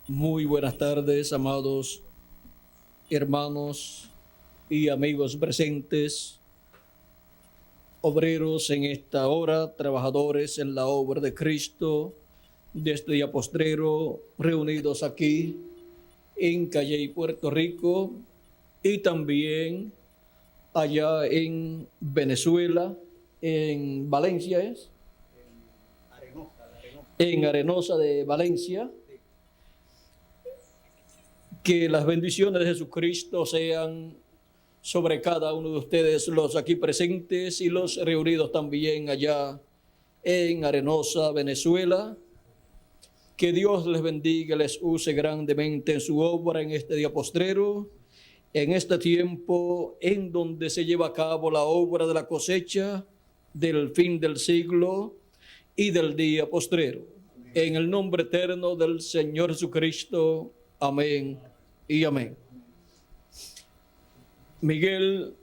Muy buenas tardes, amados hermanos y amigos presentes, obreros en esta hora, trabajadores en la obra de Cristo, de este día postrero, reunidos aquí en Calley, Puerto Rico, y también allá en Venezuela, en Valencia, ¿es? En Arenosa de Valencia. Que las bendiciones de Jesucristo sean sobre cada uno de ustedes, los aquí presentes y los reunidos también allá en Arenosa, Venezuela. Que Dios les bendiga, les use grandemente en su obra en este día postrero, en este tiempo en donde se lleva a cabo la obra de la cosecha del fin del siglo y del día postrero. En el nombre eterno del Señor Jesucristo. Amén y amén. Miguel,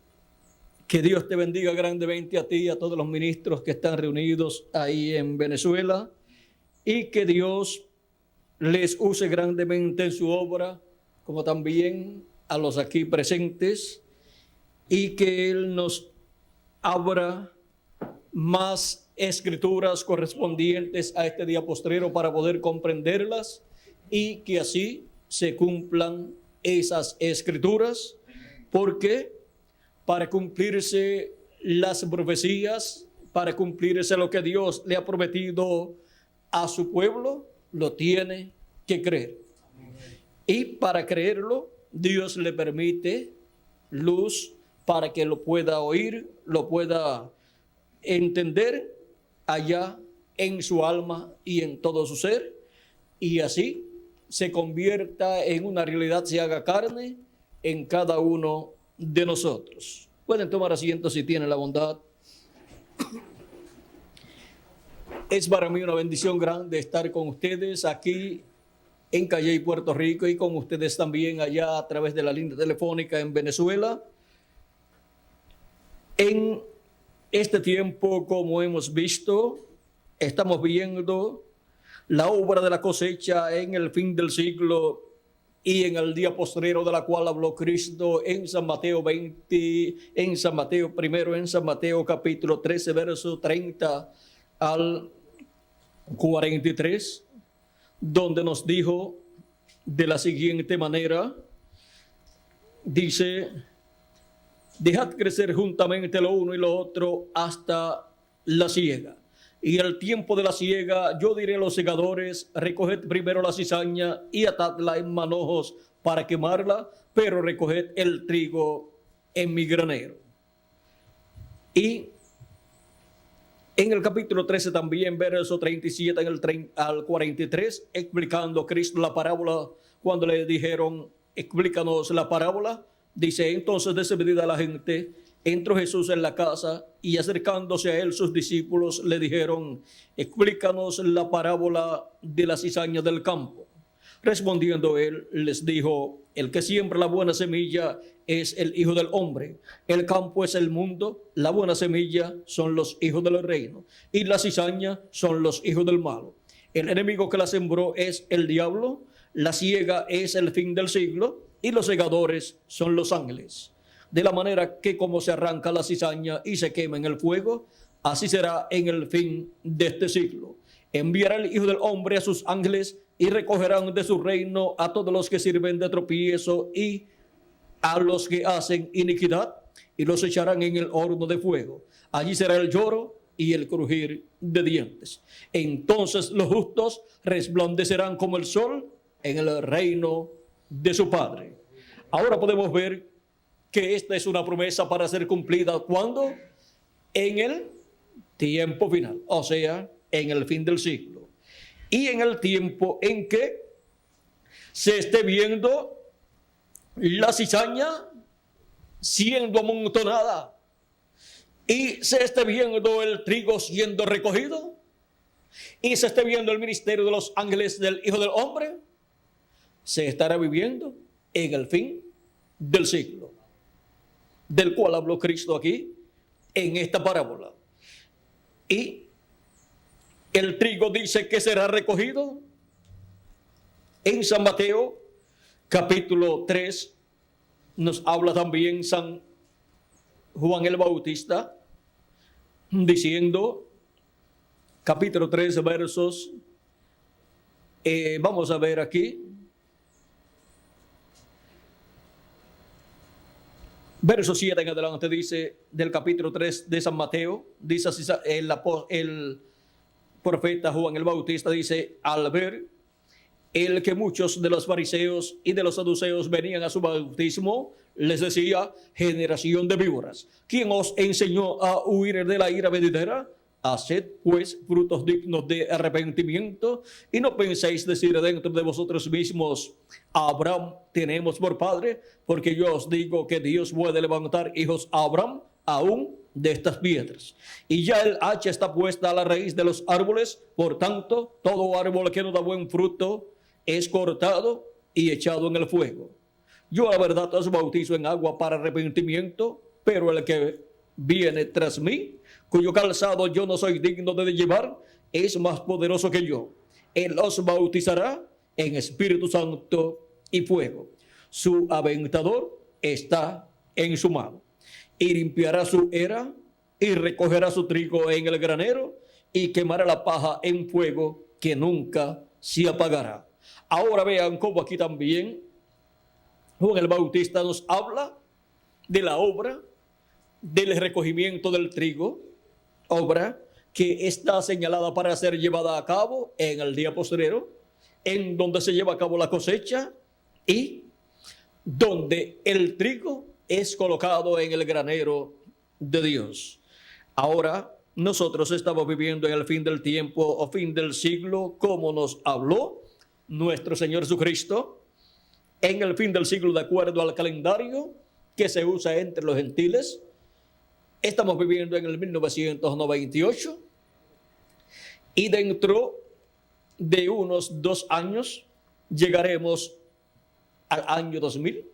que Dios te bendiga grandemente a ti y a todos los ministros que están reunidos ahí en Venezuela, y que Dios les use grandemente en su obra, como también a los aquí presentes, y que Él nos abra más escrituras correspondientes a este día postrero para poder comprenderlas, y que así se cumplan esas escrituras, porque para cumplirse las profecías, para cumplirse lo que Dios le ha prometido a su pueblo, lo tiene que creer. Y para creerlo, Dios le permite luz para que lo pueda oír, lo pueda entender allá en su alma y en todo su ser, y así se convierta en una realidad, se haga carne en cada uno de nosotros. Pueden tomar asiento si tienen la bondad. Es para mí una bendición grande estar con ustedes aquí en Calley, Puerto Rico, y con ustedes también allá a través de la línea telefónica en Venezuela. En este tiempo, como hemos visto, estamos viendo la obra de la cosecha en el fin del siglo y en el día postrero, de la cual habló Cristo en San Mateo 20, en San Mateo primero, en San Mateo capítulo 13, verso 30 al 43, donde nos dijo de la siguiente manera, dice: dejad crecer juntamente lo uno y lo otro hasta la siega. Y el tiempo de la siega, yo diré a los segadores: recoged primero la cizaña y atadla en manojos para quemarla, pero recoged el trigo en mi granero. Y en el capítulo 13 también, verso 37 al 43, explicando Cristo la parábola, cuando le dijeron: explícanos la parábola. Dice: entonces, despedida la gente, entró Jesús en la casa, y acercándose a él sus discípulos le dijeron: explícanos la parábola de la cizaña del campo. Respondiendo él, les dijo: el que siembra la buena semilla es el Hijo del Hombre. El campo es el mundo, la buena semilla son los hijos del reino, y la cizaña son los hijos del malo. El enemigo que la sembró es el diablo, la siega es el fin del siglo, y los segadores son los ángeles. De la manera que como se arranca la cizaña y se quema en el fuego, así será en el fin de este siglo. Enviará el Hijo del Hombre a sus ángeles, y recogerán de su reino a todos los que sirven de tropiezo y a los que hacen iniquidad, y los echarán en el horno de fuego. Allí será el lloro y el crujir de dientes. Entonces los justos resplandecerán como el sol en el reino de su Padre. Ahora podemos ver que esta es una promesa para ser cumplida. ¿Cuándo? En el tiempo final, o sea, en el fin del siglo. Y en el tiempo en que se esté viendo la cizaña siendo amontonada y se esté viendo el trigo siendo recogido y se esté viendo el ministerio de los ángeles del Hijo del Hombre, se estará viviendo en el fin del siglo, del cual habló Cristo aquí en esta parábola. Y el trigo dice que será recogido En San Mateo, capítulo 3, nos habla también San Juan el Bautista, diciendo, capítulo 3, versos, vamos a ver aquí, verso 7 en adelante, dice, del capítulo 3 de San Mateo, dice así, el profeta Juan el Bautista dice, al ver el que muchos de los fariseos y de los saduceos venían a su bautismo, les decía, generación de víboras, ¿quién os enseñó a huir de la ira venidera? Haced pues frutos dignos de arrepentimiento y no penséis decir dentro de vosotros mismos, Abraham tenemos por padre, porque yo os digo que Dios puede levantar hijos a Abraham aún de estas piedras. Y ya el hacha está puesta a la raíz de los árboles, por tanto, todo árbol que no da buen fruto es cortado y echado en el fuego. Yo la verdad os bautizo en agua para arrepentimiento, pero el que viene tras mí, cuyo calzado yo no soy digno de llevar, es más poderoso que yo. Él os bautizará en Espíritu Santo y fuego. Su aventador está en su mano. Y limpiará su era y recogerá su trigo en el granero y quemará la paja en fuego que nunca se apagará. Ahora vean cómo aquí también Juan el Bautista nos habla de la obra del recogimiento del trigo, obra que está señalada para ser llevada a cabo en el día postrero, en donde se lleva a cabo la cosecha y donde el trigo es colocado en el granero de Dios. Ahora nosotros estamos viviendo en el fin del tiempo o fin del siglo, como nos habló nuestro Señor Jesucristo, en el fin del siglo de acuerdo al calendario que se usa entre los gentiles. Estamos viviendo en el 1998 y dentro de unos 2 años llegaremos al año 2000,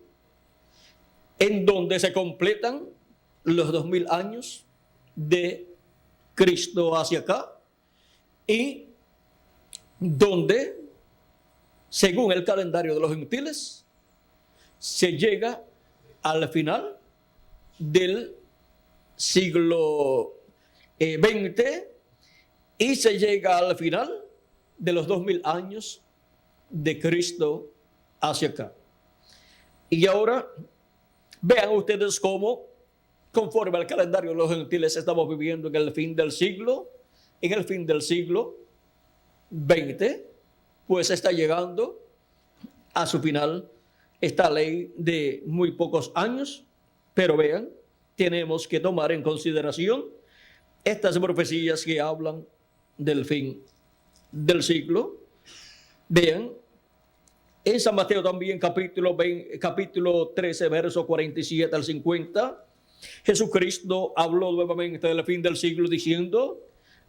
en donde se completan los 2000 años de Cristo hacia acá y donde, según el calendario de los gentiles, se llega al final del siglo XX y se llega al final de los 2000 años de Cristo hacia acá. Y ahora vean ustedes cómo, conforme al calendario de los gentiles, estamos viviendo en el fin del siglo, XX, pues está llegando a su final esta ley de muy pocos años, pero vean, tenemos que tomar en consideración estas profecías que hablan del fin del siglo. Vean, en San Mateo también, capítulo 13, verso 47 al 50, Jesucristo habló nuevamente del fin del siglo diciendo,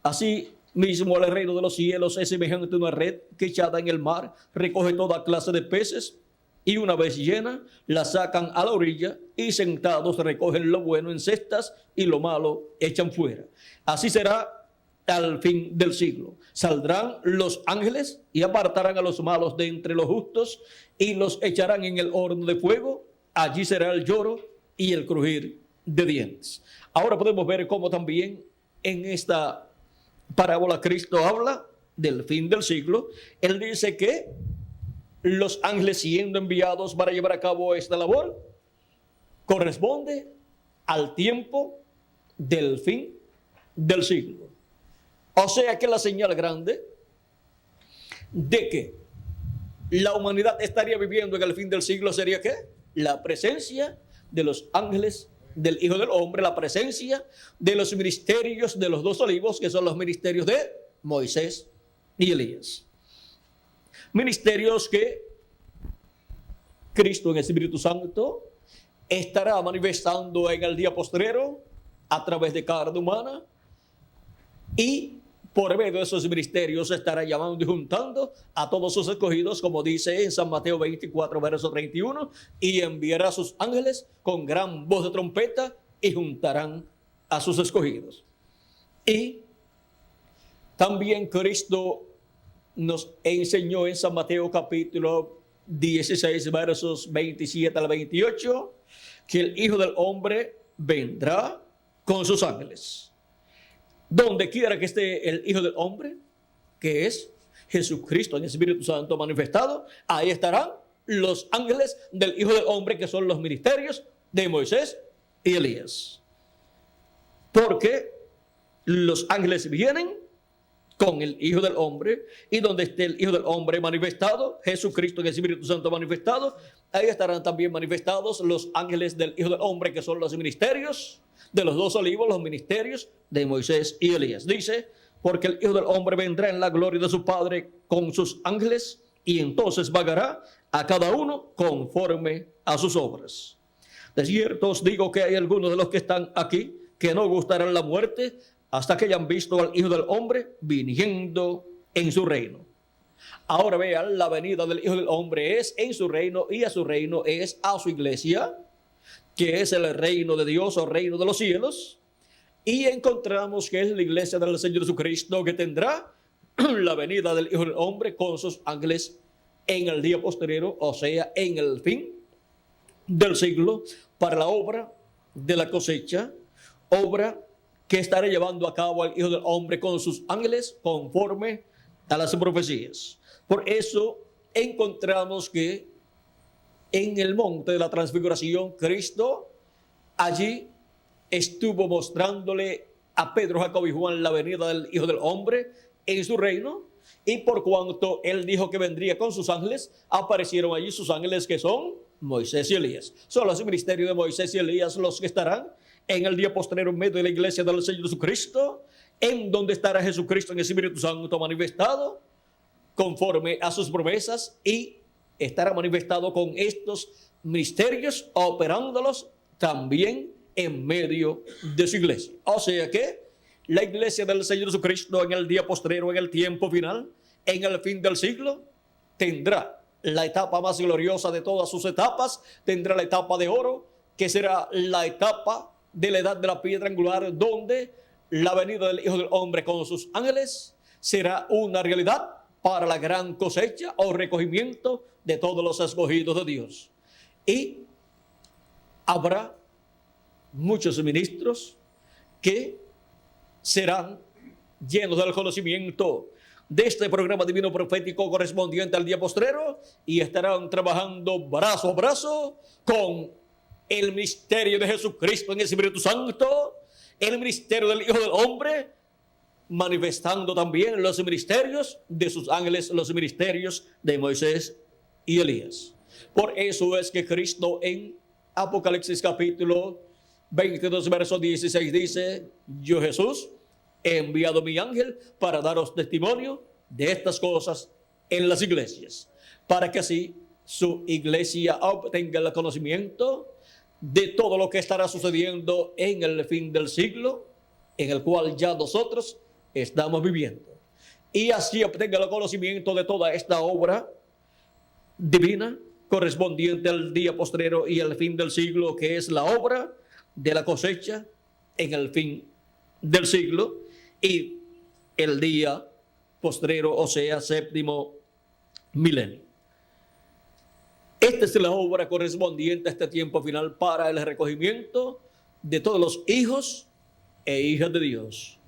así mismo el reino de los cielos es semejante a una red que echada en el mar recoge toda clase de peces y una vez llena la sacan a la orilla y sentados recogen lo bueno en cestas y lo malo echan fuera. Así será al fin del siglo. Saldrán los ángeles y apartarán a los malos de entre los justos y los echarán en el horno de fuego. Allí será el lloro y el crujir de dientes. Ahora podemos ver cómo también en esta parábola Cristo habla del fin del siglo. Él dice que los ángeles siendo enviados para llevar a cabo esta labor corresponde al tiempo del fin del siglo. O sea que la señal grande de que la humanidad estaría viviendo en el fin del siglo sería ¿qué? La presencia de los ángeles del Hijo del Hombre, la presencia de los ministerios de los 2 olivos, que son los ministerios de Moisés y Elías. Ministerios que Cristo en el Espíritu Santo estará manifestando en el día postrero a través de carne humana y por medio de esos ministerios estará llamando y juntando a todos sus escogidos, como dice en San Mateo 24, verso 31, y enviará a sus ángeles con gran voz de trompeta y juntarán a sus escogidos. Y también Cristo nos enseñó en San Mateo capítulo 16, versos 27 al 28, que el Hijo del Hombre vendrá con sus ángeles. Donde quiera que esté el Hijo del Hombre, que es Jesucristo en el Espíritu Santo manifestado, ahí estarán los ángeles del Hijo del Hombre, que son los ministerios de Moisés y Elías. Porque los ángeles vienen con el Hijo del Hombre, y donde esté el Hijo del Hombre manifestado, Jesucristo en el Espíritu Santo manifestado, ahí estarán también manifestados los ángeles del Hijo del Hombre, que son los ministerios de los dos olivos, los ministerios de Moisés y Elías. Dice, porque el Hijo del Hombre vendrá en la gloria de su Padre con sus ángeles, y entonces pagará a cada uno conforme a sus obras. De cierto os digo que hay algunos de los que están aquí que no gustarán la muerte hasta que hayan visto al Hijo del Hombre viniendo en su reino. Ahora vean, la venida del Hijo del Hombre es en su reino, y a su reino es a su iglesia, que es el reino de Dios o reino de los cielos. Y encontramos que es la iglesia del Señor Jesucristo que tendrá la venida del Hijo del Hombre con sus ángeles en el día posterior, o sea, en el fin del siglo, para la obra de la cosecha, obra que estará llevando a cabo el Hijo del Hombre con sus ángeles conforme a las profecías. Por eso encontramos que en el monte de la transfiguración, Cristo allí estuvo mostrándole a Pedro, Jacobo y Juan la venida del Hijo del Hombre en su reino, y por cuanto él dijo que vendría con sus ángeles, aparecieron allí sus ángeles, que son Moisés y Elías. Son los ministerios de Moisés y Elías los que estarán en el día posterior en medio de la iglesia del Señor Jesucristo, en donde estará Jesucristo en el Espíritu Santo manifestado conforme a sus promesas, y estará manifestado con estos ministerios, operándolos también en medio de su iglesia. O sea que la iglesia del Señor Jesucristo en el día postrero, en el tiempo final, en el fin del siglo, tendrá la etapa más gloriosa de todas sus etapas, tendrá la etapa de oro, que será la etapa de la edad de la piedra angular, donde la venida del Hijo del Hombre con sus ángeles será una realidad para la gran cosecha o recogimiento de todos los escogidos de Dios. Y habrá muchos ministros que serán llenos del conocimiento de este programa divino profético correspondiente al día postrero, y estarán trabajando brazo a brazo con el ministerio de Jesucristo en el Espíritu Santo, el ministerio del Hijo del Hombre, manifestando también los ministerios de sus ángeles, los ministerios de Moisés y Elías. Por eso es que Cristo en Apocalipsis capítulo 22, verso 16 dice, yo Jesús he enviado mi ángel para daros testimonio de estas cosas en las iglesias, para que así su iglesia obtenga el conocimiento de todo lo que estará sucediendo en el fin del siglo, en el cual ya nosotros estamos viviendo, y así obtenga el conocimiento de toda esta obra divina correspondiente al día postrero y al fin del siglo, que es la obra de la cosecha en el fin del siglo y el día postrero, o sea, séptimo milenio. Esta es la obra correspondiente a este tiempo final para el recogimiento de todos los hijos e hijas de Dios.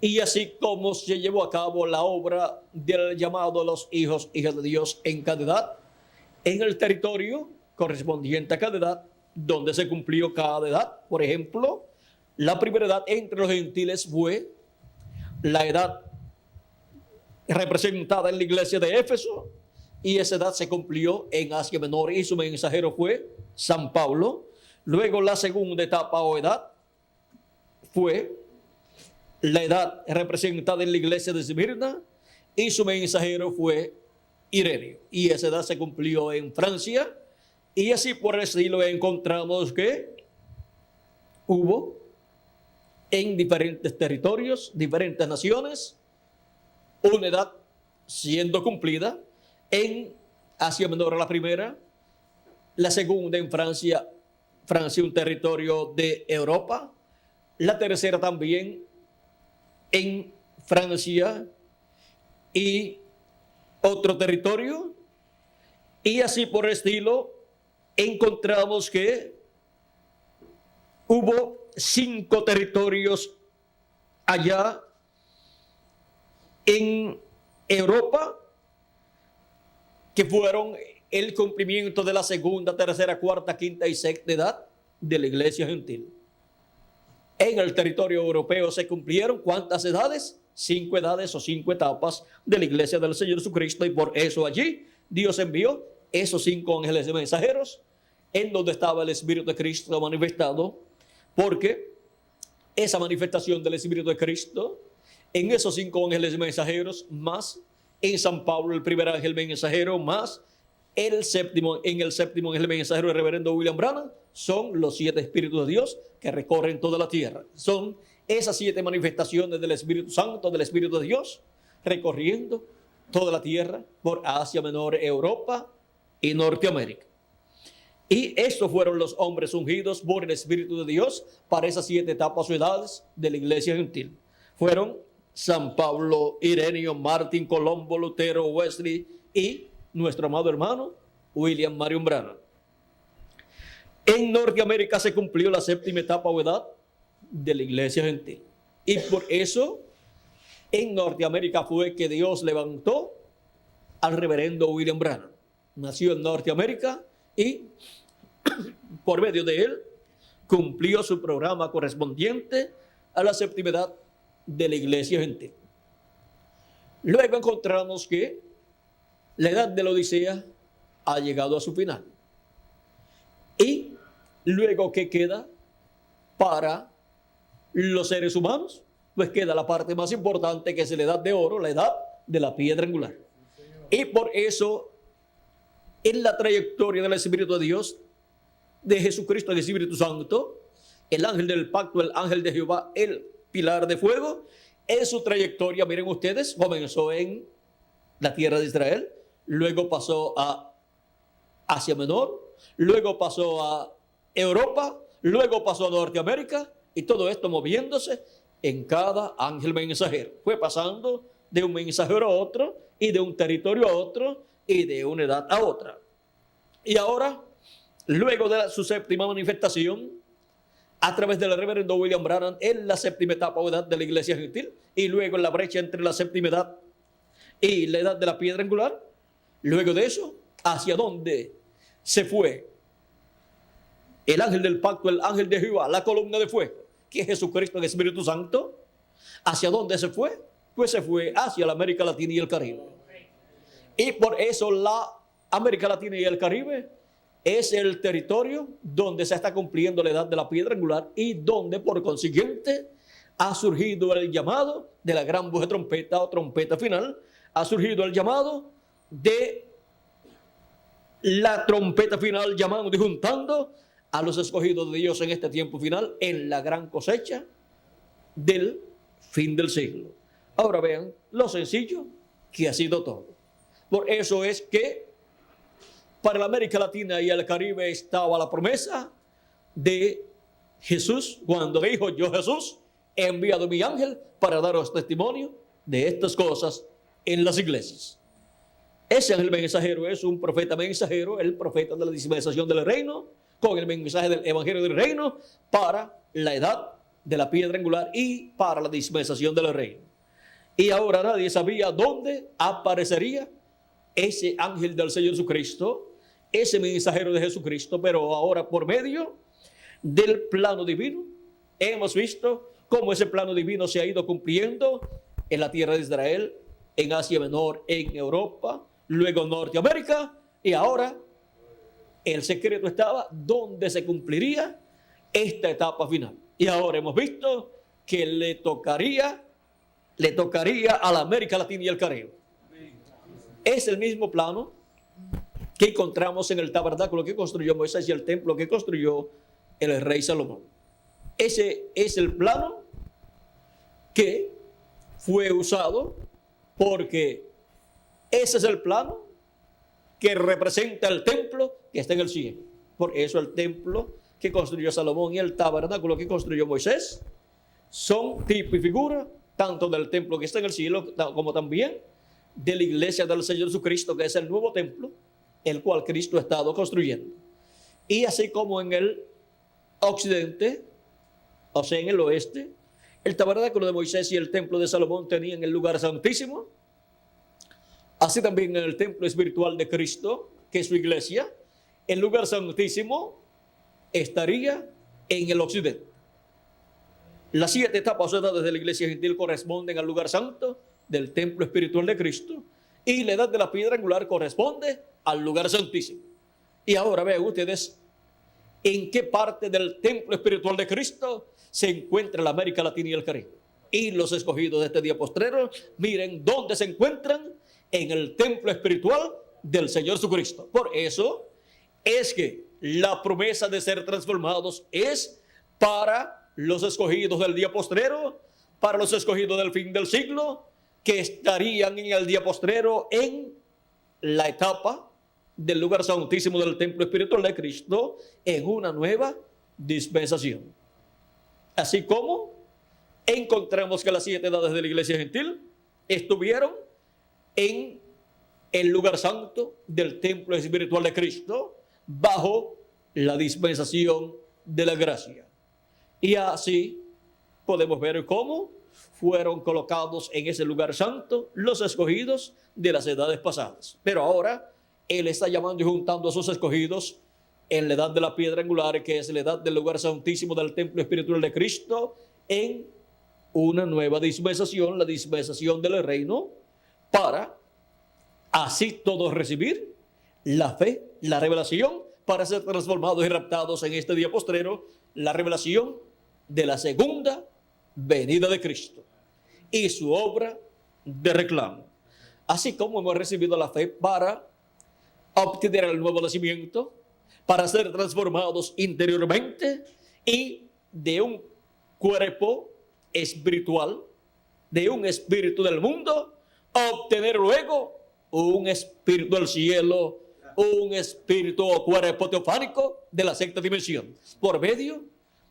Y así como se llevó a cabo la obra del llamado a los hijos e hijas de Dios en cada edad, en el territorio correspondiente a cada edad, donde se cumplió cada edad. Por ejemplo, la primera edad entre los gentiles fue la edad representada en la iglesia de Éfeso, y esa edad se cumplió en Asia Menor, y su mensajero fue San Pablo. Luego la segunda etapa o edad fue la edad representada en la iglesia de Esmirna, y su mensajero fue Ireneo, y esa edad se cumplió en Francia. Y así por el estilo encontramos que hubo en diferentes territorios, diferentes naciones, una edad siendo cumplida en Asia Menor la primera, la segunda en Francia, un territorio de Europa, la tercera también en Francia, y otro territorio, y así por el estilo encontramos que hubo 5 territorios allá en Europa que fueron el cumplimiento de la segunda, tercera, cuarta, quinta y sexta edad de la iglesia gentil. En el territorio europeo se cumplieron ¿cuántas edades? 5 edades o 5 etapas de la iglesia del Señor Jesucristo, y por eso allí Dios envió esos 5 ángeles de mensajeros en donde estaba el Espíritu de Cristo manifestado, porque esa manifestación del Espíritu de Cristo en esos 5 ángeles mensajeros, más en San Pablo el primer ángel mensajero, más en el séptimo ángel mensajero el reverendo William Branham, son los 7 Espíritus de Dios que recorren toda la tierra. Son esas 7 manifestaciones del Espíritu Santo, del Espíritu de Dios, recorriendo toda la tierra por Asia Menor, Europa y Norteamérica. Y estos fueron los hombres ungidos por el Espíritu de Dios para esas 7 etapas o edades de la iglesia gentil. Fueron San Pablo, Ireneo, Martín, Colombo, Lutero, Wesley y nuestro amado hermano William Marion Branham. En Norteamérica se cumplió la 7ª etapa o edad de la iglesia gentil. Y por eso en Norteamérica fue que Dios levantó al reverendo William Branham. Nació en Norteamérica y por medio de él cumplió su programa correspondiente a la 7ª edad de la iglesia gentil. Luego encontramos que la edad de la Odisea ha llegado a su final. Y luego, ¿qué queda para los seres humanos? Pues queda la parte más importante, que es la edad de oro, la edad de la piedra angular. Y por eso, en la trayectoria del Espíritu de Dios, de Jesucristo, el Espíritu Santo, el ángel del pacto, el ángel de Jehová, el pilar de fuego, en su trayectoria, miren ustedes, comenzó en la tierra de Israel, luego pasó a Asia Menor, luego pasó a Europa, luego pasó a Norteamérica, y todo esto moviéndose en cada ángel mensajero. Fue pasando de un mensajero a otro, y de un territorio a otro, y de una edad a otra. Y ahora, luego de su 7ª manifestación, a través del reverendo William Branham, en la 7ª etapa o edad de la iglesia gentil, y luego en la brecha entre la 7ª edad y la edad de la piedra angular, luego de eso, ¿hacia dónde se fue el ángel del pacto, el ángel de Jehová, la columna de fuego, que es Jesucristo, el Espíritu Santo? ¿Hacia dónde se fue? Pues se fue hacia la América Latina y el Caribe. Y por eso la América Latina y el Caribe es el territorio donde se está cumpliendo la edad de la piedra angular, y donde por consiguiente ha surgido el llamado de la gran voz de trompeta o trompeta final, ha surgido el llamado de la trompeta final, llamando y juntando a los escogidos de Dios en este tiempo final, en la gran cosecha del fin del siglo. Ahora vean lo sencillo que ha sido todo. Por eso es que para la América Latina y el Caribe estaba la promesa de Jesús, cuando dijo: yo, Jesús, he enviado mi ángel para daros testimonio de estas cosas en las iglesias. Ese ángel mensajero es un profeta mensajero, el profeta de la dispensación del reino, con el mensaje del evangelio del reino para la edad de la piedra angular y para la dispensación del reino. Y ahora nadie sabía dónde aparecería ese ángel del Señor Jesucristo, ese mensajero de Jesucristo, pero ahora por medio del plano divino hemos visto cómo ese plano divino se ha ido cumpliendo en la tierra de Israel, en Asia Menor, en Europa, luego en Norteamérica, y ahora el secreto estaba donde se cumpliría esta etapa final. Y ahora hemos visto que le tocaría a la América Latina y el Caribe. Es el mismo plano que encontramos en el tabernáculo que construyó Moisés y el templo que construyó el rey Salomón. Ese es el plano que fue usado, porque ese es el plano que representa el templo que está en el cielo. Por eso el templo que construyó Salomón y el tabernáculo que construyó Moisés son tipo y figura tanto del templo que está en el cielo como también de la iglesia del Señor Jesucristo, que es el nuevo templo, el cual Cristo ha estado construyendo. Y así como en el occidente, o sea, en el oeste, el tabernáculo de Moisés y el templo de Salomón tenían el lugar santísimo, así también en el templo espiritual de Cristo, que es su iglesia, el lugar santísimo estaría en el occidente. Las 7 etapas o edades de la iglesia gentil corresponden al lugar santo del templo espiritual de Cristo, y la edad de la piedra angular corresponde al lugar santísimo. Y ahora vean ustedes en qué parte del templo espiritual de Cristo se encuentra la América Latina y el Caribe. Y los escogidos de este día postrero, miren dónde se encuentran: en el templo espiritual del Señor Jesucristo. Por eso es que la promesa de ser transformados es para los escogidos del día postrero, para los escogidos del fin del siglo, que estarían en el día postrero en la etapa del lugar santísimo del templo espiritual de Cristo, en una nueva dispensación. Así como encontramos que las 7 edades de la iglesia gentil estuvieron en el lugar santo del templo espiritual de Cristo, bajo la dispensación de la gracia. Y así podemos ver cómo fueron colocados en ese lugar santo los escogidos de las edades pasadas. Pero ahora Él está llamando y juntando a sus escogidos en la edad de la piedra angular, que es la edad del lugar santísimo del templo espiritual de Cristo, en una nueva dispensación, la dispensación del reino, para así todos recibir la fe, la revelación, para ser transformados y raptados en este día postrero, la revelación de la segunda venida de Cristo y su obra de reclamo. Así como hemos recibido la fe para obtener el nuevo nacimiento, para ser transformados interiormente y de un cuerpo espiritual, de un espíritu del mundo, obtener luego un espíritu del cielo, un espíritu o cuerpo teofánico de la sexta dimensión, por medio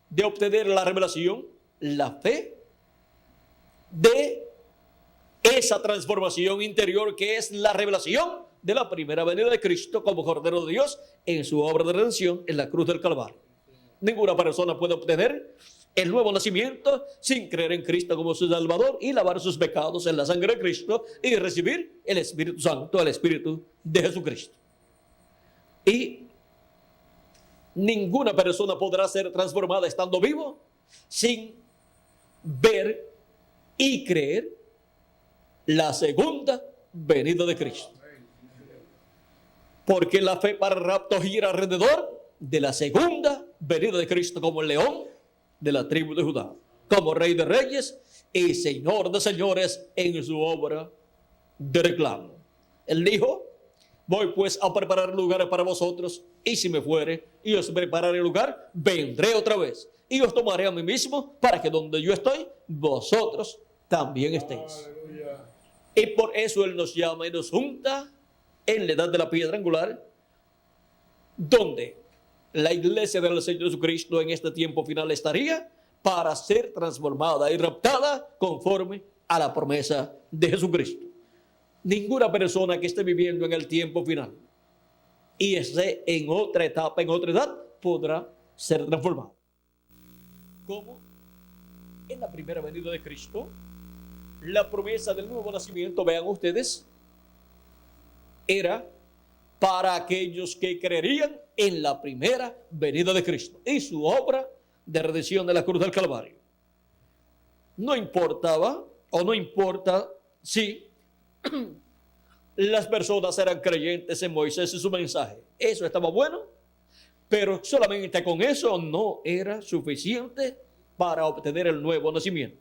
de obtener la revelación, la fe de esa transformación interior, que es la revelación de la primera venida de Cristo como Cordero de Dios en su obra de redención en la cruz del Calvario. Ninguna persona puede obtener el nuevo nacimiento sin creer en Cristo como su Salvador y lavar sus pecados en la sangre de Cristo y recibir el Espíritu Santo, el Espíritu de Jesucristo. Y ninguna persona podrá ser transformada estando vivo sin ver y creer la segunda venida de Cristo. Porque la fe para el rapto gira alrededor de la segunda venida de Cristo como el león de la tribu de Judá, como Rey de Reyes y Señor de Señores en su obra de reclamo. Él dijo: voy pues a preparar lugares para vosotros, y si me fuere y os prepararé lugar, vendré otra vez y os tomaré a mí mismo, para que donde yo estoy, vosotros también estéis. Aleluya. Y por eso Él nos llama y nos junta en la edad de la piedra angular, donde la iglesia del Señor Jesucristo en este tiempo final estaría para ser transformada y raptada conforme a la promesa de Jesucristo. Ninguna persona que esté viviendo en el tiempo final y esté en otra etapa, en otra edad, podrá ser transformada. Como en la primera venida de Cristo, la promesa del nuevo nacimiento, vean ustedes, era para aquellos que creerían en la primera venida de Cristo y su obra de redención de la cruz del Calvario. No importaba o no importa si las personas eran creyentes en Moisés y su mensaje. Eso estaba bueno, pero solamente con eso no era suficiente para obtener el nuevo nacimiento.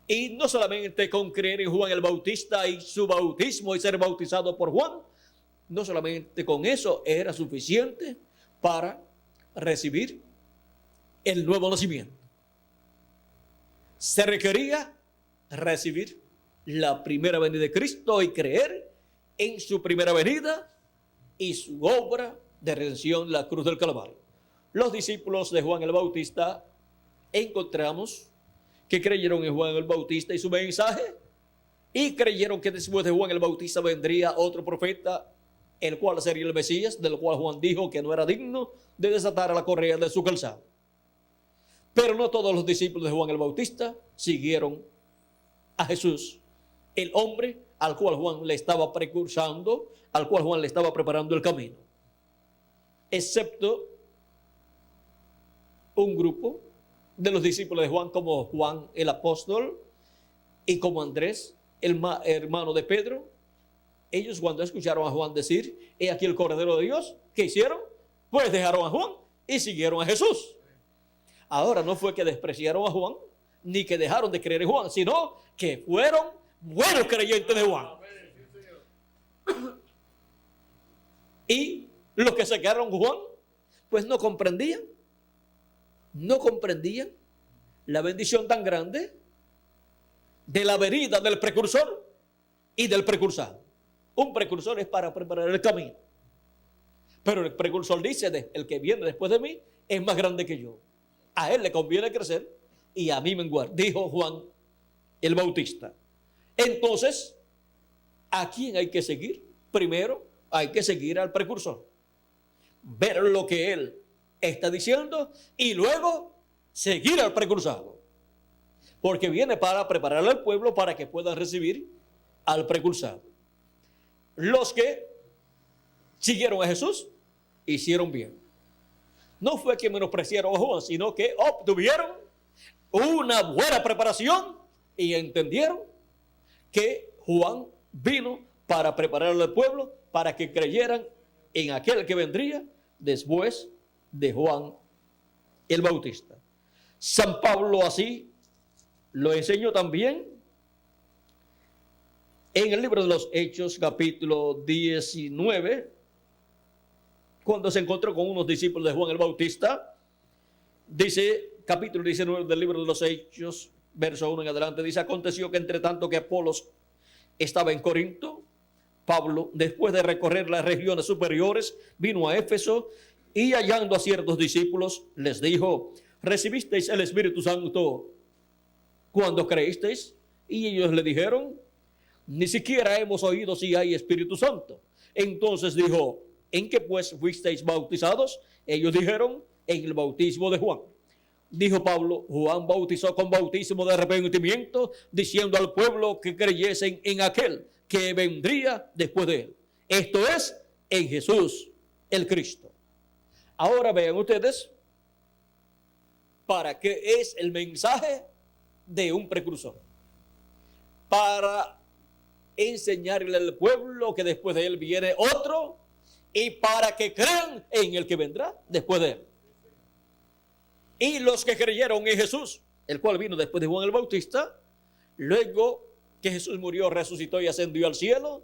Y no solamente con creer en Juan el Bautista y su bautismo y ser bautizado por Juan, no solamente con eso era suficiente para recibir el nuevo nacimiento. Se requería recibir la primera venida de Cristo y creer en su primera venida y su obra de redención, la cruz del Calvario. Los discípulos de Juan el Bautista encontramos que creyeron en Juan el Bautista y su mensaje, y creyeron que después de Juan el Bautista vendría otro profeta, el cual sería el Mesías, del cual Juan dijo que no era digno de desatar la correa de su calzado. Pero no todos los discípulos de Juan el Bautista siguieron a Jesús, el hombre al cual Juan le estaba precursando, al cual Juan le estaba preparando el camino, excepto un grupo de los discípulos de Juan, como Juan el apóstol y como Andrés, el hermano de Pedro. Ellos, cuando escucharon a Juan decir, he aquí el Cordero de Dios, ¿qué hicieron? Pues dejaron a Juan y siguieron a Jesús. Ahora no fue que despreciaron a Juan, ni que dejaron de creer en Juan, sino que fueron buenos creyentes de Juan. Y los que se quedaron con Juan, pues no comprendían la bendición tan grande de la venida del precursor y del precursado. Un precursor es para preparar el camino, pero el precursor dice, el que viene después de mí es más grande que yo. A él le conviene crecer y a mí menguar, dijo Juan el Bautista. Entonces, ¿a quién hay que seguir? Primero hay que seguir al precursor, ver lo que él está diciendo y luego seguir al precursado, porque viene para preparar al pueblo para que puedan recibir al precursado. Los que siguieron a Jesús hicieron bien. No fue que menospreciaron a Juan, sino que obtuvieron una buena preparación y entendieron que Juan vino para preparar al pueblo para que creyeran en aquel que vendría después de Juan el Bautista. San Pablo así lo enseñó también en el libro de los Hechos, capítulo 19, cuando se encontró con unos discípulos de Juan el Bautista. Dice, capítulo 19 del libro de los Hechos, verso 1 en adelante, dice, aconteció que entre tanto que Apolos estaba en Corinto, Pablo, después de recorrer las regiones superiores, vino a Éfeso y hallando a ciertos discípulos, les dijo, ¿recibisteis el Espíritu Santo cuando creísteis? Y ellos le dijeron, ni siquiera hemos oído si hay Espíritu Santo. Entonces dijo, ¿en qué pues fuisteis bautizados? Ellos dijeron, en el bautismo de Juan. Dijo Pablo, Juan bautizó con bautismo de arrepentimiento, diciendo al pueblo que creyesen en aquel que vendría después de él. Esto es, en Jesús el Cristo. Ahora vean ustedes, ¿para qué es el mensaje de un precursor? Para enseñarle al pueblo que después de él viene otro y para que crean en el que vendrá después de él. Y los que creyeron en Jesús, el cual vino después de Juan el Bautista, luego que Jesús murió, resucitó y ascendió al cielo,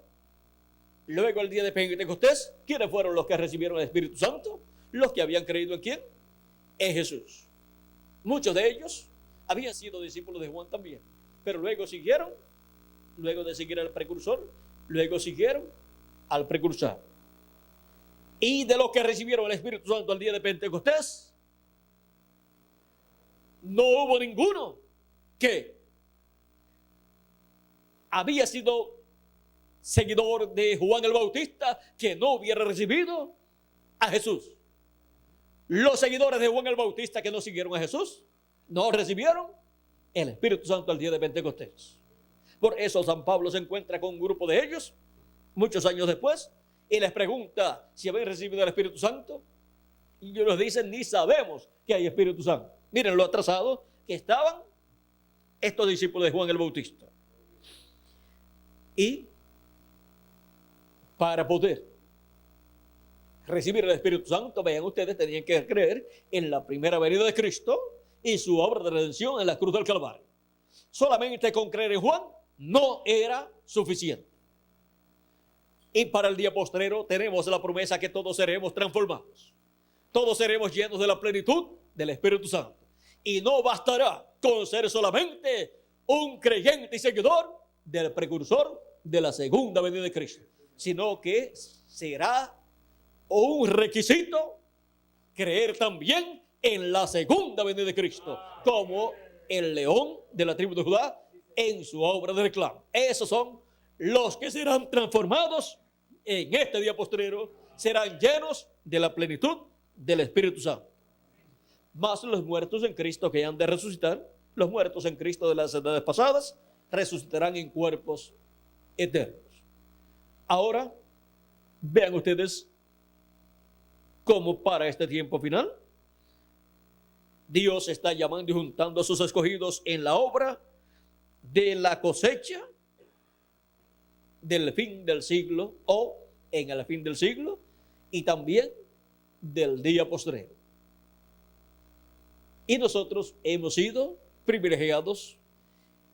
luego el día de Pentecostés, ¿quiénes fueron los que recibieron el Espíritu Santo? Los que habían creído en ¿quién? En Jesús. Muchos de ellos habían sido discípulos de Juan también, pero luego siguieron, luego de seguir al precursor, luego siguieron al precursor. Y de los que recibieron el Espíritu Santo al día de Pentecostés, no hubo ninguno que había sido seguidor de Juan el Bautista que no hubiera recibido a Jesús. Los seguidores de Juan el Bautista que no siguieron a Jesús no recibieron el Espíritu Santo al día de Pentecostés. Por eso San Pablo se encuentra con un grupo de ellos muchos años después y les pregunta si habían recibido el Espíritu Santo, y ellos les dicen, ni sabemos que hay Espíritu Santo. Miren lo atrasados que estaban estos discípulos de Juan el Bautista. Y para poder recibir el Espíritu Santo, vean ustedes, tenían que creer en la primera venida de Cristo y su obra de redención en la cruz del Calvario. Solamente con creer en Juan no era suficiente. Y para el día postrero tenemos la promesa que todos seremos transformados. Todos seremos llenos de la plenitud del Espíritu Santo. Y no bastará con ser solamente un creyente y seguidor del precursor de la segunda venida de Cristo, sino que será un requisito creer también en la segunda venida de Cristo, como el león de la tribu de Judá, en su obra de reclamo. Esos son los que serán transformados en este día postrero, serán llenos de la plenitud del Espíritu Santo. Más los muertos en Cristo que han de resucitar, los muertos en Cristo de las edades pasadas, resucitarán en cuerpos eternos. Ahora, vean ustedes cómo para este tiempo final, Dios está llamando y juntando a sus escogidos en la obra de la cosecha del fin del siglo o en el fin del siglo y también del día postrero. Y nosotros hemos sido privilegiados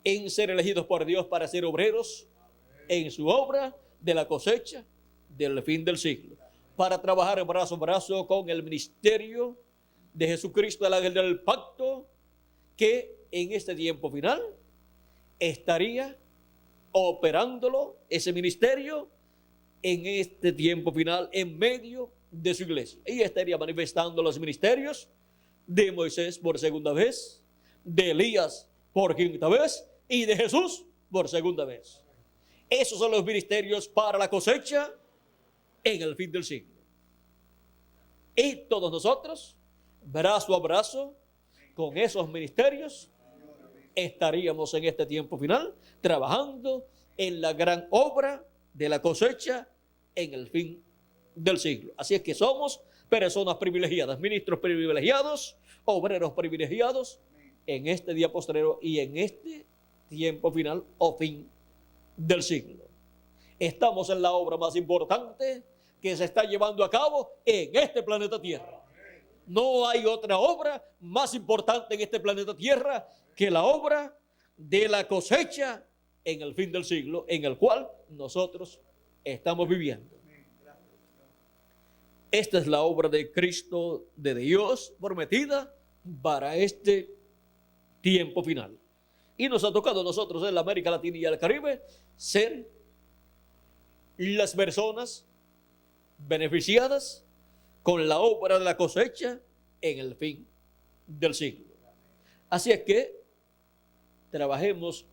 en ser elegidos por Dios para ser obreros en su obra de la cosecha del fin del siglo, para trabajar brazo a brazo con el ministerio de Jesucristo, el ángel del pacto, que en este tiempo final estaría operándolo, ese ministerio, en este tiempo final, en medio de su iglesia. Y estaría manifestando los ministerios de Moisés por segunda vez, de Elías por quinta vez y de Jesús por segunda vez. Esos son los ministerios para la cosecha en el fin del siglo. Y todos nosotros, brazo a brazo, con esos ministerios, estaríamos en este tiempo final trabajando en la gran obra de la cosecha en el fin del siglo. Así es que somos personas privilegiadas, ministros privilegiados, obreros privilegiados en este día postrero y en este tiempo final o fin del siglo. Estamos en la obra más importante que se está llevando a cabo en este planeta Tierra. No hay otra obra más importante en este planeta Tierra que la obra de la cosecha en el fin del siglo, en el cual nosotros estamos viviendo. Esta es la obra de Cristo, de Dios, prometida para este tiempo final. Y nos ha tocado a nosotros en la América Latina y el Caribe ser las personas beneficiadas con la obra de la cosecha en el fin del siglo. Así es que trabajemos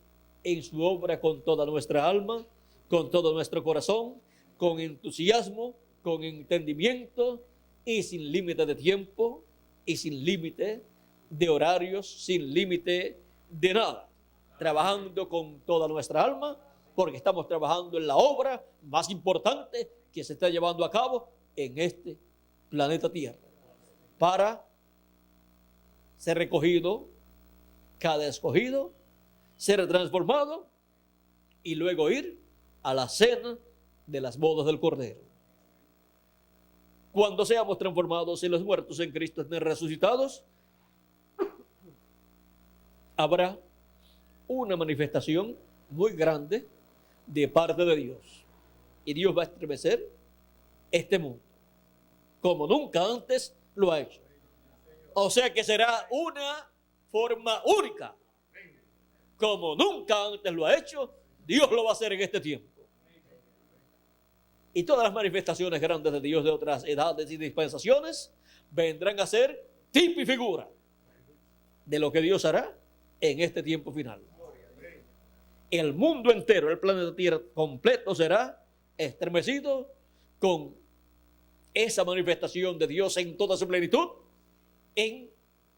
en su obra con toda nuestra alma, con todo nuestro corazón, con entusiasmo, con entendimiento y sin límite de tiempo y sin límite de horarios, sin límite de nada. Trabajando con toda nuestra alma porque estamos trabajando en la obra más importante que se está llevando a cabo en este planeta Tierra, para ser recogido, cada escogido, ser transformado y luego ir a la cena de las bodas del Cordero. Cuando seamos transformados y los muertos en Cristo estén resucitados, habrá una manifestación muy grande de parte de Dios. Y Dios va a estremecer este mundo como nunca antes lo ha hecho. O sea que será una forma única. Como nunca antes lo ha hecho, Dios lo va a hacer en este tiempo. Y todas las manifestaciones grandes de Dios de otras edades y dispensaciones vendrán a ser tipo y figura de lo que Dios hará en este tiempo final. El mundo entero, el planeta Tierra completo será estremecido con esa manifestación de Dios en toda su plenitud en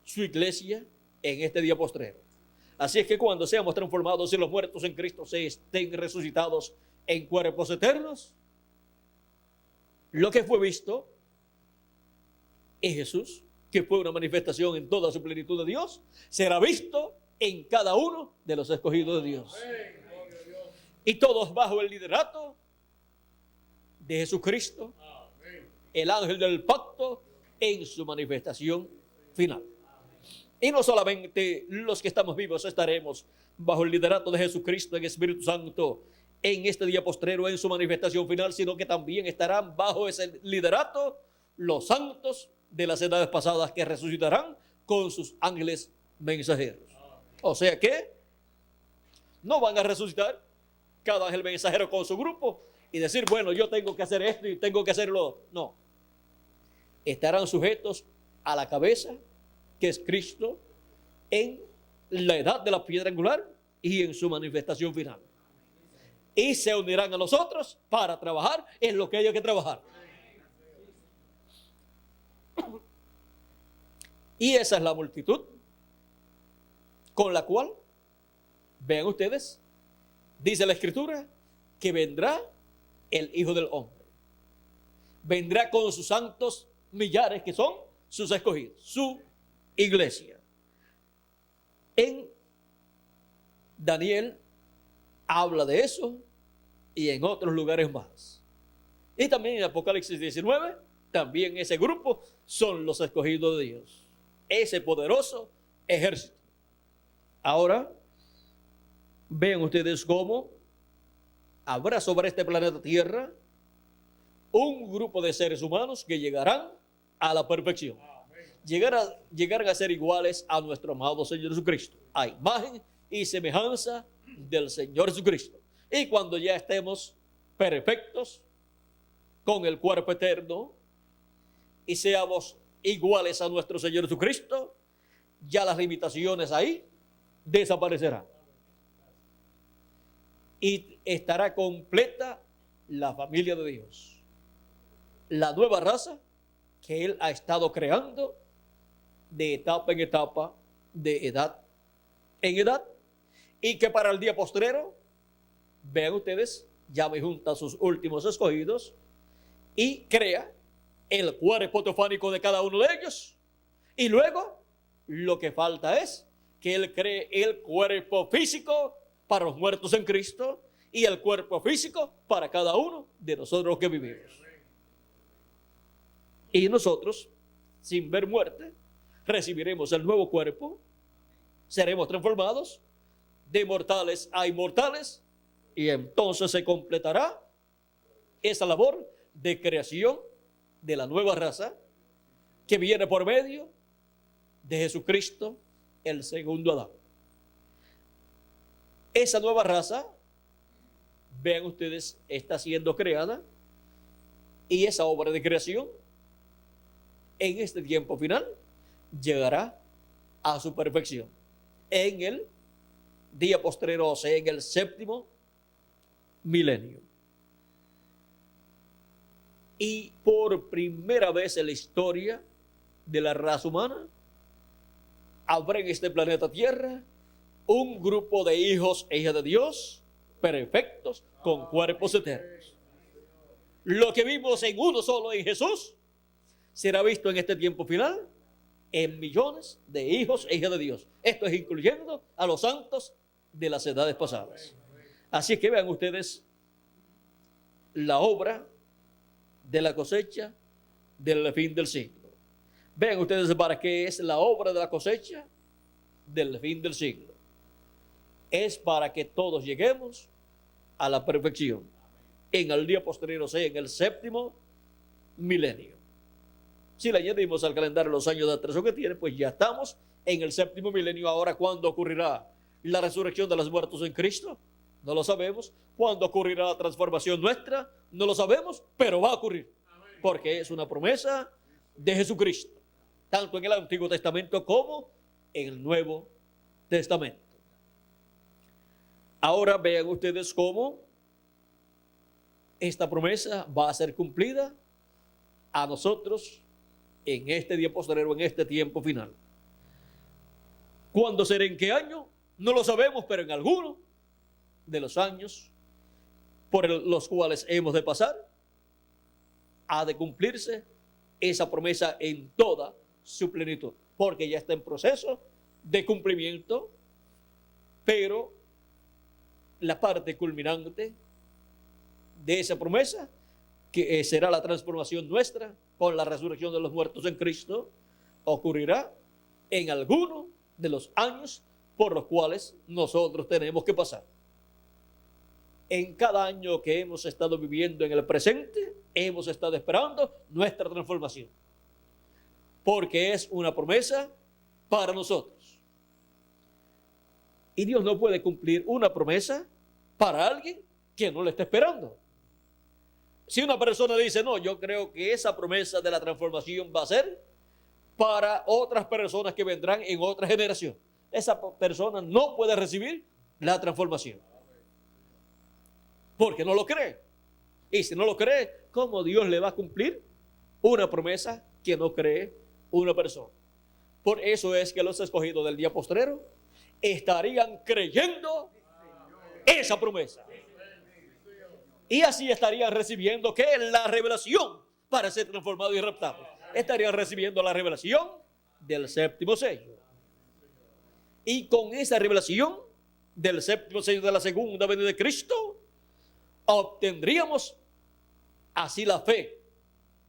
su iglesia en este día postrero. Así es que cuando seamos transformados y los muertos en Cristo se estén resucitados en cuerpos eternos, lo que fue visto en Jesús, que fue una manifestación en toda su plenitud de Dios, será visto en cada uno de los escogidos de Dios. Y todos bajo el liderato de Jesucristo, el ángel del pacto, en su manifestación final. Y no solamente los que estamos vivos estaremos bajo el liderato de Jesucristo en Espíritu Santo en este día postrero en su manifestación final, sino que también estarán bajo ese liderato los santos de las edades pasadas que resucitarán con sus ángeles mensajeros. O sea que no van a resucitar cada ángel mensajero con su grupo y decir, bueno, yo tengo que hacer esto y tengo que hacerlo. No. Estarán sujetos a la cabeza, que es Cristo, en la edad de la piedra angular y en su manifestación final. Y se unirán a nosotros para trabajar en lo que hay que trabajar. Y esa es la multitud con la cual, vean ustedes, dice la Escritura, que vendrá el Hijo del Hombre. Vendrá con sus santos millares, que son sus escogidos, su iglesia. En Daniel habla de eso y en otros lugares más. Y también en Apocalipsis 19, también ese grupo son los escogidos de Dios. Ese poderoso ejército. Ahora, vean ustedes cómo habrá sobre este planeta Tierra un grupo de seres humanos que llegarán a la perfección. Llegarán a ser iguales a nuestro amado Señor Jesucristo, a imagen y semejanza del Señor Jesucristo. Y cuando ya estemos perfectos con el cuerpo eterno y seamos iguales a nuestro Señor Jesucristo, ya las limitaciones ahí desaparecerán. Y estará completa la familia de Dios. La nueva raza que Él ha estado creando de etapa en etapa, de edad en edad, y que para el día postrero, vean ustedes, ya me junta a sus últimos escogidos y crea el cuerpo teofánico de cada uno de ellos. Y luego, lo que falta es que Él cree el cuerpo físico para los muertos en Cristo y el cuerpo físico para cada uno de nosotros que vivimos. Y nosotros, sin ver muerte, recibiremos el nuevo cuerpo, seremos transformados de mortales a inmortales, y entonces se completará esa labor de creación de la nueva raza que viene por medio de Jesucristo, el segundo Adán. Esa nueva raza, vean ustedes, está siendo creada, y esa obra de creación en este tiempo final llegará a su perfección en el día postrero, o sea, en el séptimo milenio. Y por primera vez en la historia de la raza humana, habrá en este planeta Tierra un grupo de hijos e hijas de Dios perfectos con cuerpos eternos. Lo que vimos en uno solo, en Jesús, será visto en este tiempo final en millones de hijos e hijas de Dios. Esto es incluyendo a los santos de las edades pasadas. Así que vean ustedes la obra de la cosecha del fin del siglo. Vean ustedes para qué es la obra de la cosecha del fin del siglo. Es para que todos lleguemos a la perfección en el día posterior, o sea, en el séptimo milenio. Si le añadimos al calendario los años de atraso que tiene, pues ya estamos en el séptimo milenio. Ahora, ¿cuándo ocurrirá la resurrección de los muertos en Cristo? No lo sabemos. ¿Cuándo ocurrirá la transformación nuestra? No lo sabemos, pero va a ocurrir, porque es una promesa de Jesucristo, tanto en el Antiguo Testamento como en el Nuevo Testamento. Ahora vean ustedes cómo esta promesa va a ser cumplida a nosotros en este día posterior, en este tiempo final. ¿Cuándo será? ¿En qué año? No lo sabemos, pero en alguno de los años por los cuales hemos de pasar, ha de cumplirse esa promesa en toda su plenitud, porque ya está en proceso de cumplimiento, pero la parte culminante de esa promesa, que será la transformación nuestra con la resurrección de los muertos en Cristo, ocurrirá en alguno de los años por los cuales nosotros tenemos que pasar. En cada año que hemos estado viviendo en el presente, hemos estado esperando nuestra transformación, porque es una promesa para nosotros. Y Dios no puede cumplir una promesa para alguien que no le está esperando. Si una persona dice, no, yo creo que esa promesa de la transformación va a ser para otras personas que vendrán en otra generación, esa persona no puede recibir la transformación. Porque no lo cree. Y si no lo cree, ¿cómo Dios le va a cumplir una promesa que no cree una persona? Por eso es que los escogidos del día postrero estarían creyendo esa promesa. Y así estarían recibiendo ¿qué? La revelación para ser transformados y raptados. Estarían recibiendo la revelación del séptimo sello. Y con esa revelación del séptimo sello de la segunda venida de Cristo, obtendríamos así la fe,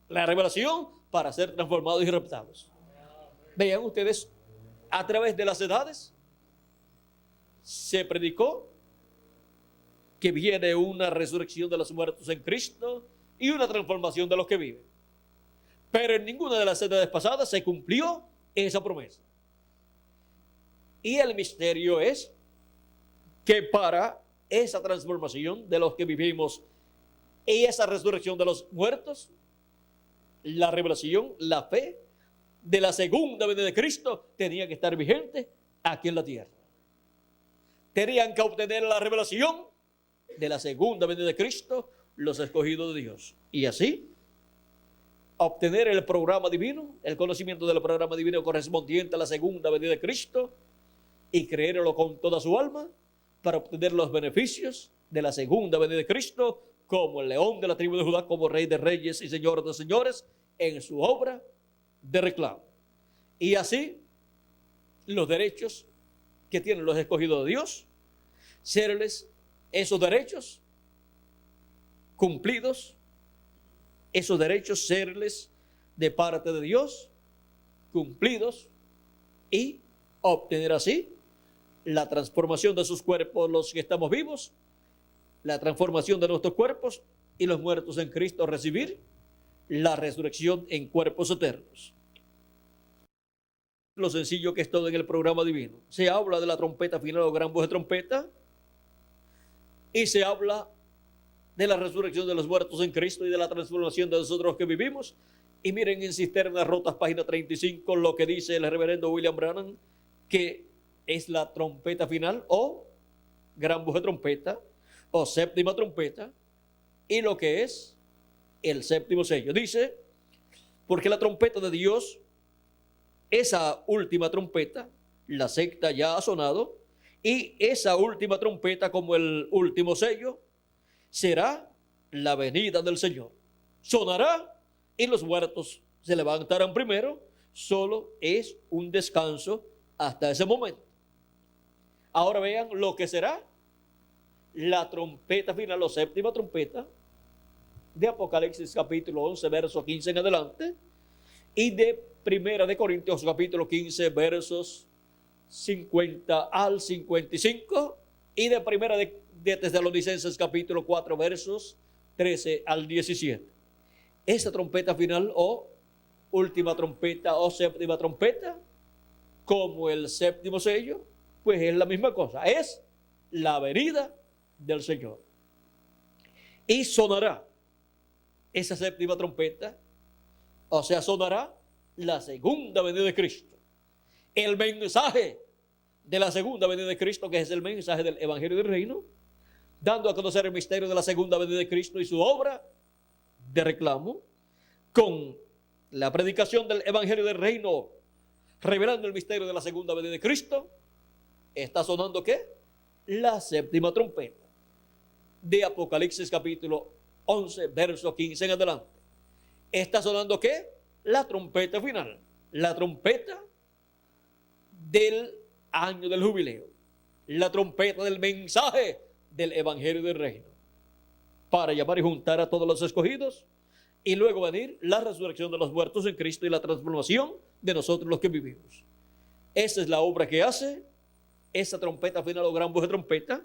la revelación para ser transformados y raptados. Vean ustedes, a través de las edades se predicó que viene una resurrección de los muertos en Cristo y una transformación de los que viven. Pero en ninguna de las edades pasadas se cumplió esa promesa. Y el misterio es que para esa transformación de los que vivimos y esa resurrección de los muertos, la revelación, la fe de la segunda venida de Cristo tenía que estar vigente aquí en la tierra. Tenían que obtener la revelación de la segunda venida de Cristo los escogidos de Dios. Y así obtener el programa divino, el conocimiento del programa divino correspondiente a la segunda venida de Cristo y creerlo con toda su alma para obtener los beneficios de la segunda venida de Cristo como el león de la tribu de Judá, como rey de reyes y señor de señores en su obra de reclamo. Y así los derechos que tienen los escogidos de Dios, serles esos derechos cumplidos, esos derechos serles de parte de Dios cumplidos y obtener así la transformación de sus cuerpos, los que estamos vivos, la transformación de nuestros cuerpos y los muertos en Cristo recibir la resurrección en cuerpos eternos. Lo sencillo que es todo en el programa divino. Se habla de la trompeta final o gran voz de trompeta y se habla de la resurrección de los muertos en Cristo y de la transformación de nosotros que vivimos. Y miren en Cisternas Rotas, página 35, lo que dice el reverendo William Branham, que es la trompeta final o gran voz de trompeta o séptima trompeta y lo que es el séptimo sello. Dice, porque la trompeta de Dios, esa última trompeta, la sexta ya ha sonado, y esa última trompeta como el último sello será la venida del Señor. Sonará y los muertos se levantarán primero. Solo es un descanso hasta ese momento. Ahora vean lo que será la trompeta final, la séptima trompeta de Apocalipsis capítulo 11, verso 15 en adelante, y de Primera de Corintios capítulo 15, versos 50 al 55, y de Primera de Tesalonicenses capítulo 4, versos 13 al 17. Esa trompeta final o última trompeta o séptima trompeta, como el séptimo sello, pues es la misma cosa, es la venida del Señor. Y sonará esa séptima trompeta, o sea, sonará la segunda venida de Cristo. El mensaje de la segunda venida de Cristo, que es el mensaje del Evangelio del Reino, dando a conocer el misterio de la segunda venida de Cristo y su obra de reclamo, con la predicación del Evangelio del Reino, revelando el misterio de la segunda venida de Cristo. Está sonando ¿qué? La séptima trompeta de Apocalipsis capítulo 11, verso 15 en adelante. Está sonando ¿qué? La trompeta final, la trompeta del año del jubileo, la trompeta del mensaje del Evangelio del Reino, para llamar y juntar a todos los escogidos, y luego venir la resurrección de los muertos en Cristo y la transformación de nosotros los que vivimos. Esa es la obra que hace esa trompeta final o gran voz de trompeta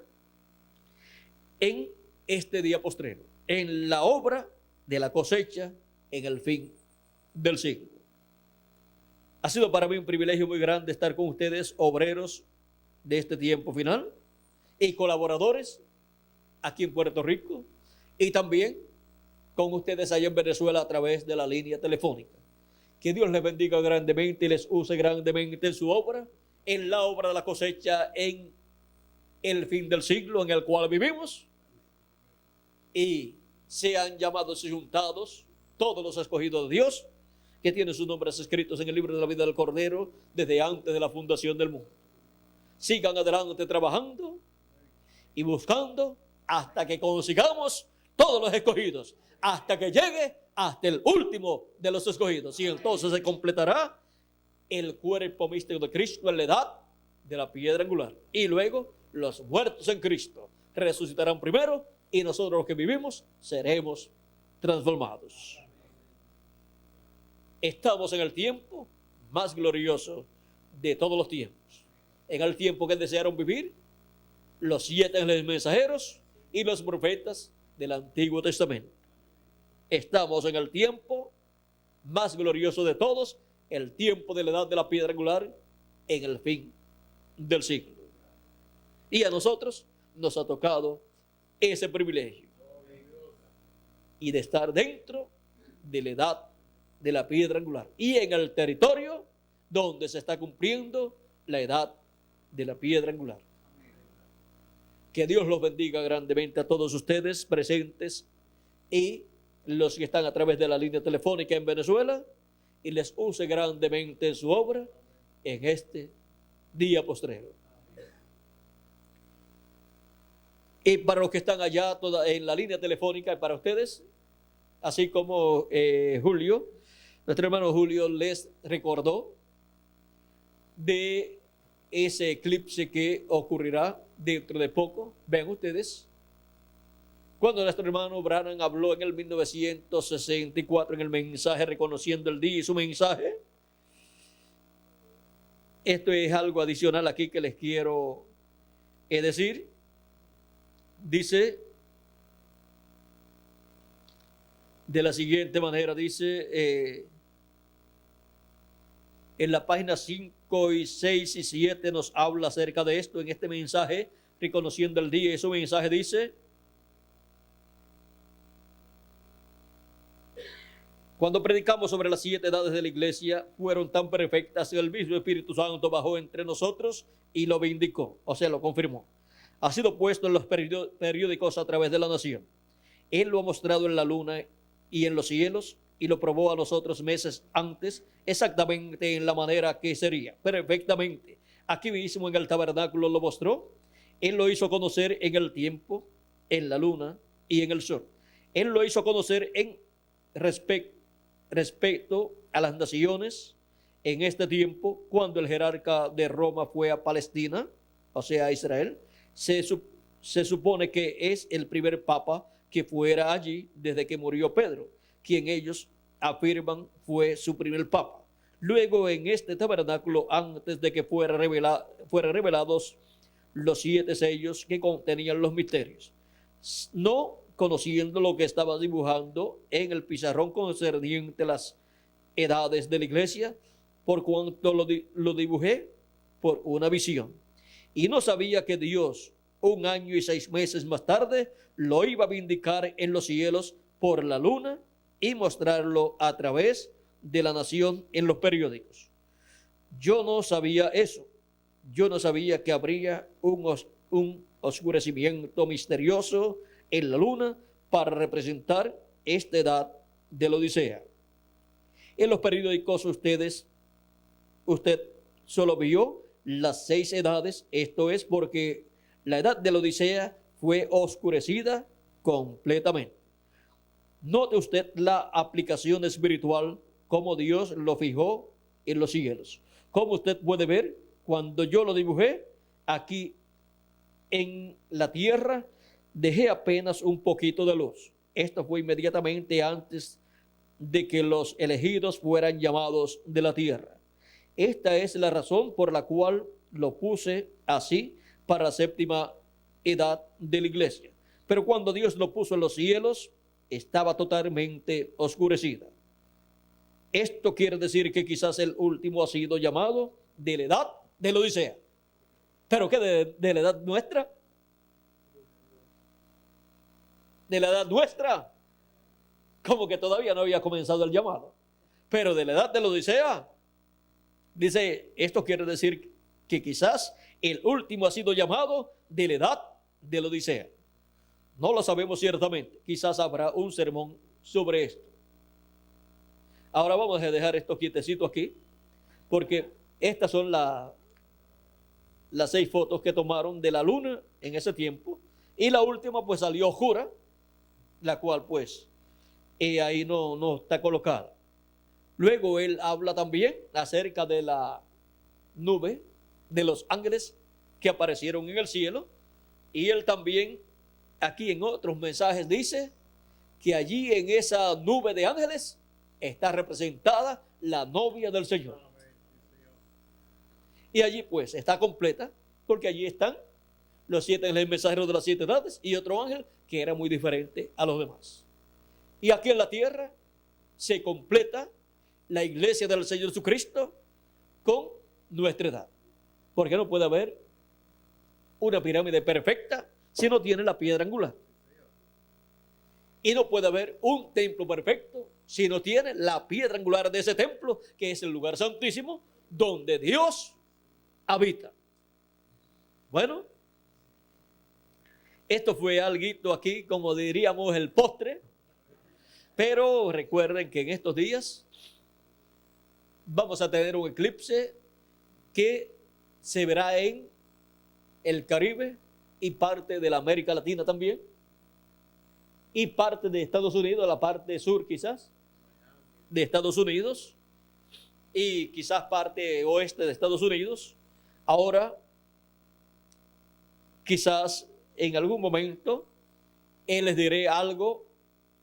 en este día postrero, en la obra de la cosecha en el fin del siglo. Ha sido para mí un privilegio muy grande estar con ustedes, obreros de este tiempo final y colaboradores aquí en Puerto Rico y también con ustedes allá en Venezuela a través de la línea telefónica. Que Dios les bendiga grandemente y les use grandemente en su obra, en la obra de la cosecha en el fin del siglo en el cual vivimos, y sean llamados y juntados todos los escogidos de Dios, que tienen sus nombres escritos en el libro de la vida del Cordero desde antes de la fundación del mundo. Sigan adelante trabajando y buscando hasta que consigamos todos los escogidos, hasta que llegue hasta el último de los escogidos, y entonces se completará el cuerpo místico de Cristo en la edad de la piedra angular. Y luego los muertos en Cristo resucitarán primero, y nosotros los que vivimos seremos transformados. Estamos en el tiempo más glorioso de todos los tiempos, en el tiempo que desearon vivir los 7 mensajeros y los profetas del Antiguo Testamento. Estamos en el tiempo más glorioso de todos, el tiempo de la edad de la piedra angular, en el fin del siglo. Y a nosotros nos ha tocado ese privilegio, y de estar dentro de la edad de la piedra angular, y en el territorio donde se está cumpliendo la edad de la piedra angular. Que Dios los bendiga grandemente a todos ustedes presentes y los que están a través de la línea telefónica en Venezuela, y les use grandemente en su obra en este día postrero. Y para los que están allá en la línea telefónica, para ustedes, así como Julio, nuestro hermano Julio les recordó de ese eclipse que ocurrirá dentro de poco. Ven ustedes, cuando nuestro hermano Branham habló en el 1964 en el mensaje reconociendo el día y su mensaje, esto es algo adicional aquí que les quiero decir. Dice de la siguiente manera, dice en la página 5 y 6 y 7 nos habla acerca de esto en este mensaje, reconociendo el día, y su mensaje dice: cuando predicamos sobre las 7 edades de la iglesia, fueron tan perfectas que el mismo Espíritu Santo bajó entre nosotros y lo vindicó, o sea, lo confirmó. Ha sido puesto en los periódicos a través de la nación. Él lo ha mostrado en la luna y en los cielos, y lo probó a nosotros meses antes, exactamente en la manera que sería, perfectamente. Aquí mismo en el tabernáculo lo mostró. Él lo hizo conocer en el tiempo, en la luna y en el sol. Él lo hizo conocer en respecto a las naciones en este tiempo, cuando el jerarca de Roma fue a Palestina, o sea, a Israel. Se supone que es el primer papa que fuera allí desde que murió Pedro, quien ellos afirman fue su primer papa. Luego, en este tabernáculo, antes de que fueran revelados los 7 sellos que contenían los misterios, no conociendo lo que estaba dibujando en el pizarrón concerniente las edades de la iglesia, por cuanto lo dibujé por una visión. Y no sabía que Dios, 1 año y 6 meses más tarde, lo iba a vindicar en los cielos por la luna y mostrarlo a través de la nación en los periódicos. Yo no sabía eso. Yo no sabía que habría un oscurecimiento misterioso en la luna para representar esta edad de la Odisea. En los periódicos usted solo vio las 6 edades, esto es porque la edad de la Odisea fue oscurecida completamente. Note usted la aplicación espiritual, como Dios lo fijó en los cielos. Como usted puede ver, cuando yo lo dibujé aquí en la tierra, dejé apenas un poquito de luz. Esto fue inmediatamente antes de que los elegidos fueran llamados de la tierra. Esta es la razón por la cual lo puse así para la 7ª edad de la iglesia. Pero cuando Dios lo puso en los cielos, estaba totalmente oscurecida. Esto quiere decir que quizás el último ha sido llamado de la edad de la Odisea. ¿Pero qué de la edad nuestra? De la edad nuestra. Como que todavía no había comenzado el llamado. Pero de la edad de la Odisea, dice, esto quiere decir que quizás El último ha sido llamado de la edad de la Odisea. No lo sabemos ciertamente. Quizás habrá un sermón sobre esto. Ahora vamos a dejar esto quietecito aquí, porque estas son las 6 fotos que tomaron de la luna en ese tiempo. Y la última pues salió Jura, la cual pues ahí no está colocada. Luego él habla también acerca de la nube de los ángeles que aparecieron en el cielo. Y él también aquí en otros mensajes dice que allí en esa nube de ángeles está representada la novia del Señor. Y allí pues está completa, porque allí están los 7 mensajeros de las 7 edades y otro ángel que era muy diferente a los demás. Y aquí en la tierra se completa la iglesia del Señor Jesucristo con nuestra edad. Porque no puede haber una pirámide perfecta si no tiene la piedra angular. Y no puede haber un templo perfecto si no tiene la piedra angular de ese templo, que es el lugar santísimo donde Dios habita. Bueno, esto fue algo aquí, como diríamos, el postre. Pero recuerden que en estos días vamos a tener un eclipse que se verá en el Caribe y parte de la América Latina también, y parte de Estados Unidos, la parte sur quizás de Estados Unidos, y quizás parte oeste de Estados Unidos. Ahora, quizás en algún momento les diré algo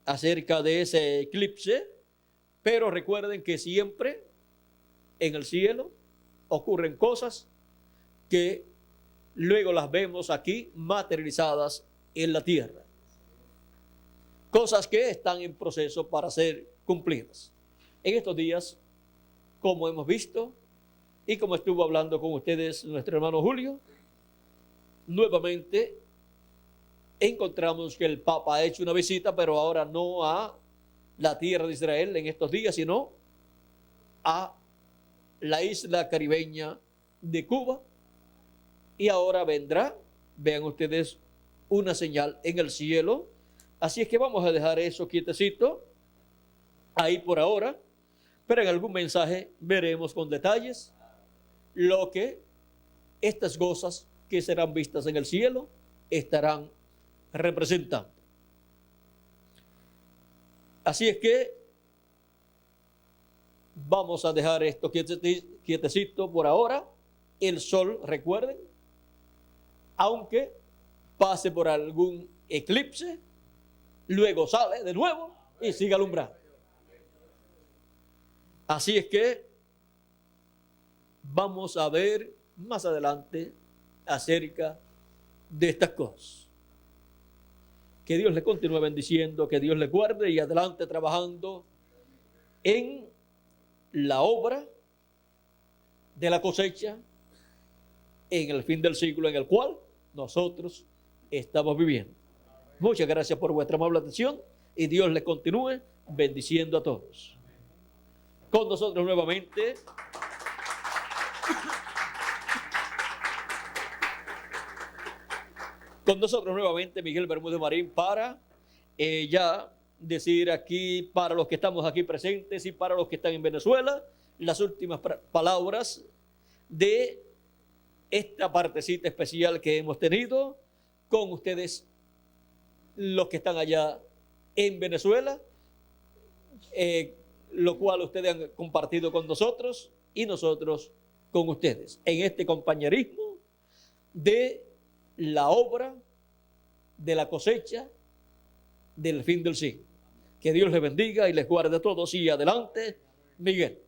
acerca de ese eclipse, pero recuerden que siempre en el cielo ocurren cosas que luego las vemos aquí materializadas en la tierra. Cosas que están en proceso para ser cumplidas. En estos días, como hemos visto y como estuvo hablando con ustedes nuestro hermano Julio, nuevamente encontramos que el Papa ha hecho una visita, pero ahora no a la tierra de Israel en estos días, sino a la isla caribeña de Cuba. Y ahora vendrá, vean ustedes, una señal en el cielo. Así es que vamos a dejar eso quietecito ahí por ahora, pero en algún mensaje veremos con detalles lo que estas cosas que serán vistas en el cielo estarán representando. Así es que vamos a dejar esto quietecito por ahora. El sol, recuerden, aunque pase por algún eclipse, luego sale de nuevo y sigue alumbrando. Así es que vamos a ver más adelante acerca de estas cosas. Que Dios le continúe bendiciendo, que Dios le guarde y adelante trabajando en la obra de la cosecha en el fin del siglo en el cual nosotros estamos viviendo. Muchas gracias por vuestra amable atención y Dios les continúe bendiciendo a todos. Con nosotros nuevamente Miguel Bermúdez Marín para ya decir aquí para los que estamos aquí presentes y para los que están en Venezuela las últimas palabras de esta partecita especial que hemos tenido con ustedes, los que están allá en Venezuela, lo cual ustedes han compartido con nosotros y nosotros con ustedes en este compañerismo de la obra de la cosecha del fin del siglo. Que Dios les bendiga y les guarde a todos y adelante, Miguel.